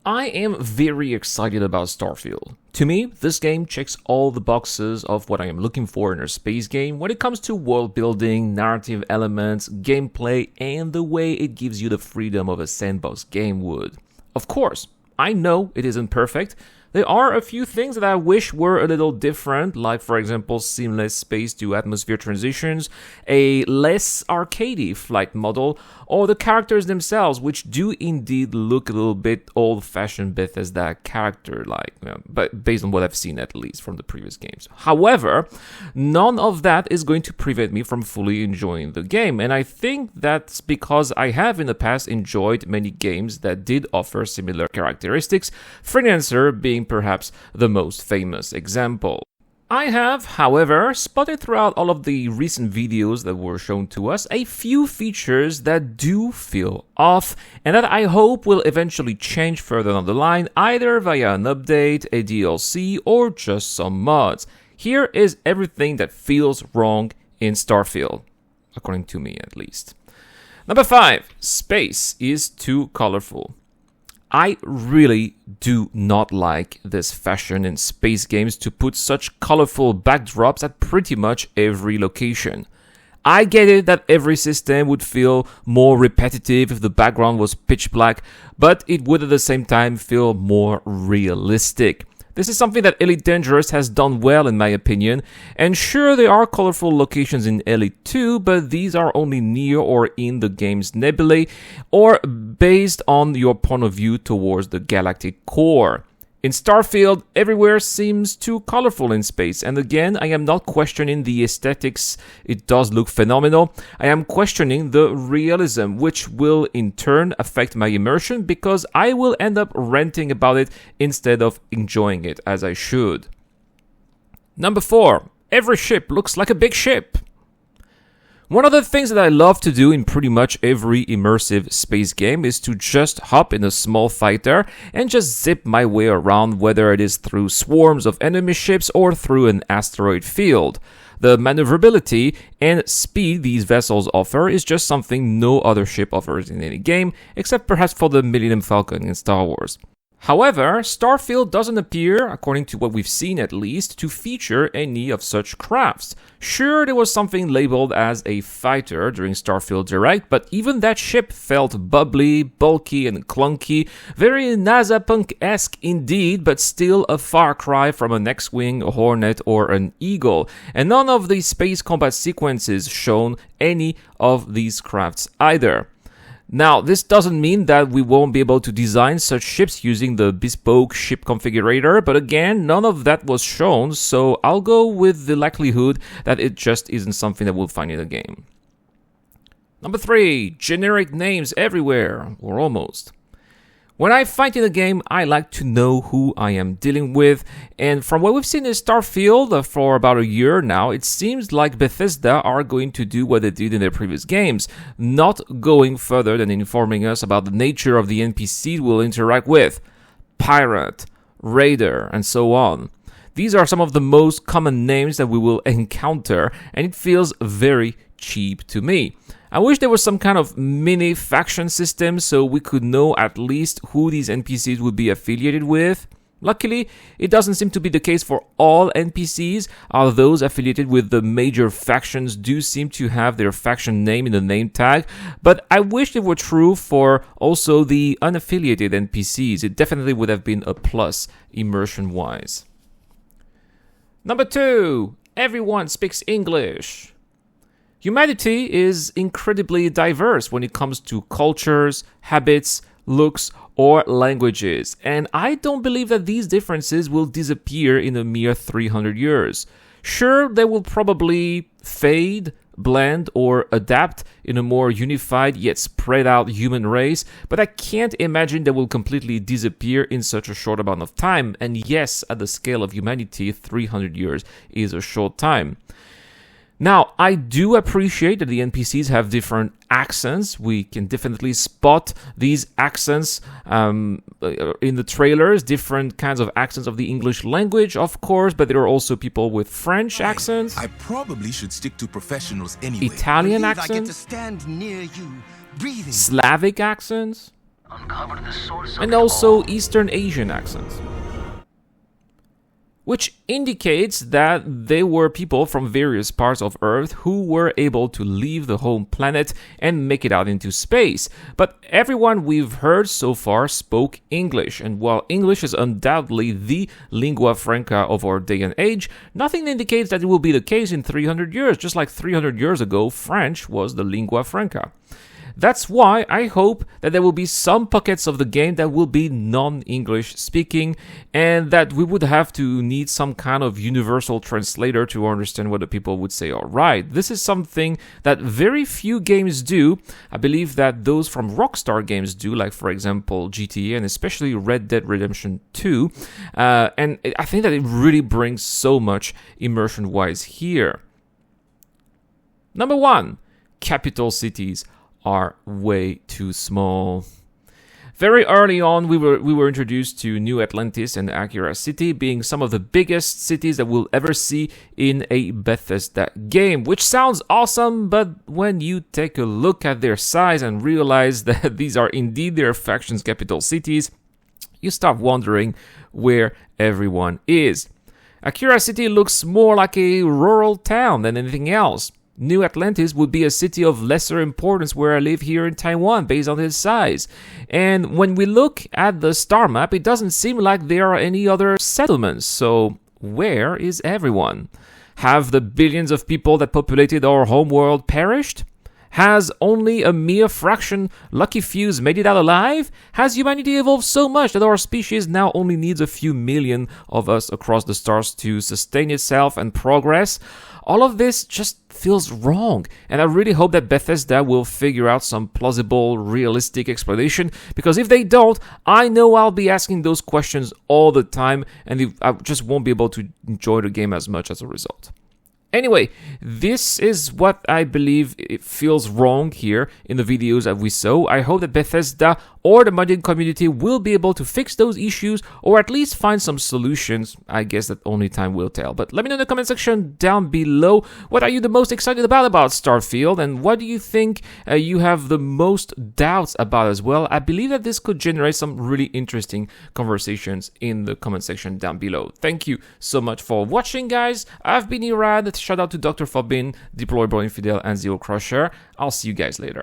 I am very excited about Starfield. To me, this game checks all the boxes of what I am looking for in a space game when it comes to world building, narrative elements, gameplay, and the way it gives you the freedom of a sandbox game would. Of course, I know it isn't perfect. There are a few things that I wish were a little different, like for example seamless space to atmosphere transitions, a less arcadey flight model, or the characters themselves, which do indeed look a little bit old-fashioned Bethesda character-like, but based on what I've seen at least from the previous games. However, none of that is going to prevent me from fully enjoying the game, and I think that's because I have in the past enjoyed many games that did offer similar characteristics, Freelancer being perhaps the most famous example. I have, however, spotted throughout all of the recent videos that were shown to us a few features that do feel off and that I hope will eventually change further down the line, either via an update, a DLC, or just some mods. Here is everything that feels wrong in Starfield, according to me at least. Number 5. Space is too colorful. I really do not like this fashion in space games to put such colorful backdrops at pretty much every location. I get it that every system would feel more repetitive if the background was pitch black, but it would at the same time feel more realistic. This is something that Elite Dangerous has done well in my opinion, and sure there are colorful locations in Elite 2, but these are only near or in the game's nebulae, or based on your point of view towards the galactic core. In Starfield, everywhere seems too colorful in space, and again, I am not questioning the aesthetics, it does look phenomenal. I am questioning the realism, which will in turn affect my immersion because I will end up ranting about it instead of enjoying it as I should. Number 4. Every ship looks like a big ship. One of the things that I love to do in pretty much every immersive space game is to just hop in a small fighter and just zip my way around, whether it is through swarms of enemy ships or through an asteroid field. The maneuverability and speed these vessels offer is just something no other ship offers in any game, except perhaps for the Millennium Falcon in Star Wars. However, Starfield doesn't appear, according to what we've seen at least, to feature any of such crafts. Sure, there was something labeled as a fighter during Starfield Direct, but even that ship felt bubbly, bulky, and clunky, very NASA-punk-esque indeed, but still a far cry from an X-Wing, a Hornet, or an Eagle. And none of the space combat sequences shown any of these crafts either. Now, this doesn't mean that we won't be able to design such ships using the bespoke ship configurator, but again, none of that was shown, so I'll go with the likelihood that it just isn't something that we'll find in the game. Number 3. Generic names everywhere, or almost. When I fight in a game, I like to know who I am dealing with, and from what we've seen in Starfield for about a year now, it seems like Bethesda are going to do what they did in their previous games, not going further than informing us about the nature of the NPCs we'll interact with. Pirate, Raider, and so on. These are some of the most common names that we will encounter, and it feels very cheap to me. I wish there was some kind of mini faction system so we could know at least who these NPCs would be affiliated with. Luckily, it doesn't seem to be the case for all NPCs, although those affiliated with the major factions do seem to have their faction name in the name tag, but I wish it were true for also the unaffiliated NPCs. It definitely would have been a plus immersion-wise. Number 2. Everyone speaks English. Humanity is incredibly diverse when it comes to cultures, habits, looks, or languages, and I don't believe that these differences will disappear in a mere 300 years. Sure, they will probably fade, blend, or adapt in a more unified yet spread out human race, but I can't imagine they will completely disappear in such a short amount of time, and yes, at the scale of humanity, 300 years is a short time. Now, I do appreciate that the NPCs have different accents. We can definitely spot these accents in the trailers, different kinds of accents of the English language, of course, but there are also people with French accents. I probably should stick to professionals anyway. Italian I get to accents, stand near you, breathing. Slavic accents. Uncover the source of and it also all. Eastern Asian accents, which indicates that they were people from various parts of Earth who were able to leave the home planet and make it out into space. But everyone we've heard so far spoke English, and while English is undoubtedly the lingua franca of our day and age, nothing indicates that it will be the case in 300 years, just like 300 years ago, French was the lingua franca. That's why I hope that there will be some pockets of the game that will be non-English speaking, and that we would have to need some kind of universal translator to understand what the people would say. Alright, this is something that very few games do. I believe that those from Rockstar Games do, like for example GTA and especially Red Dead Redemption 2, and I think that it really brings so much immersion-wise here. Number 1, capital cities are way too small. Very early on, we were introduced to New Atlantis and Akira City being some of the biggest cities that we'll ever see in a Bethesda game, which sounds awesome, but when you take a look at their size and realize that these are indeed their factions' capital cities, you start wondering where everyone is. Akira City looks more like a rural town than anything else. New Atlantis would be a city of lesser importance where I live here in Taiwan based on its size. And when we look at the star map, it doesn't seem like there are any other settlements. So where is everyone? Have the billions of people that populated our homeworld perished? Has only a mere fraction, lucky fews, made it out alive? Has humanity evolved so much that our species now only needs a few million of us across the stars to sustain itself and progress? All of this just feels wrong, and I really hope that Bethesda will figure out some plausible, realistic explanation, because if they don't, I know I'll be asking those questions all the time, and I just won't be able to enjoy the game as much as a result. Anyway, this is what I believe it feels wrong here in the videos that we saw. I hope that Bethesda or the modding community will be able to fix those issues or at least find some solutions. I guess that only time will tell. But let me know in the comment section down below, what are you the most excited about Starfield, and what do you think you have the most doubts about as well? I believe that this could generate some really interesting conversations in the comment section down below. Thank you so much for watching, guys. I've been Irad. Shout out to Dr. Fobin, Deplorable Infidel, and Zero Crusher. I'll see you guys later.